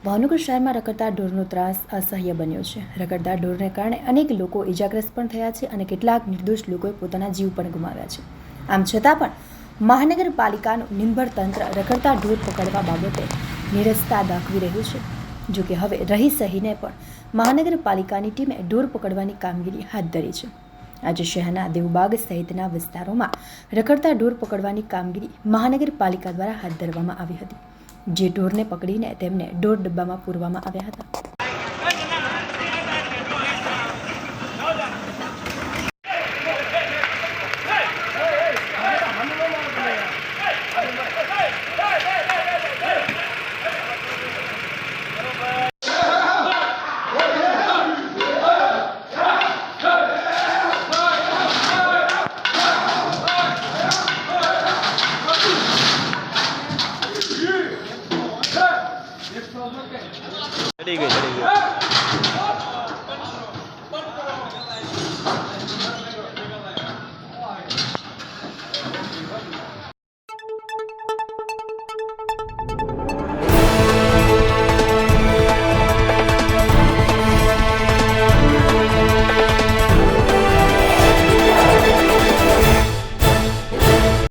ભાવનગર શહેરમાં રખડતા ઢોરનો ત્રાસ અસહ્ય બન્યો છે। રખડતા ઢોરને કારણે અનેક લોકો ઇજાગ્રસ્ત પણ થયા છે અને કેટલાક નિર્દોષ લોકોએ પોતાના જીવ પણ ગુમાવ્યા છે। આમ છતાં પણ મહાનગરપાલિકાનું નિર્ભર તંત્ર રખડતા ઢોર પકડવા બાબતે નીરસતા દાખવી રહ્યું છે। જો કે હવે રહી સહીને પણ મહાનગરપાલિકાની ટીમે ઢોર પકડવાની કામગીરી હાથ ધરી છે। આજે શહેરના દેવબાગ સહિતના વિસ્તારોમાં રખડતા ઢોર પકડવાની કામગીરી મહાનગરપાલિકા દ્વારા હાથ ધરવામાં આવી હતી, જે ઢોરને પકડીને તેમને ઢોર ડબ્બામાં પૂરવામાં આવ્યા હતા। ચડી ગઈ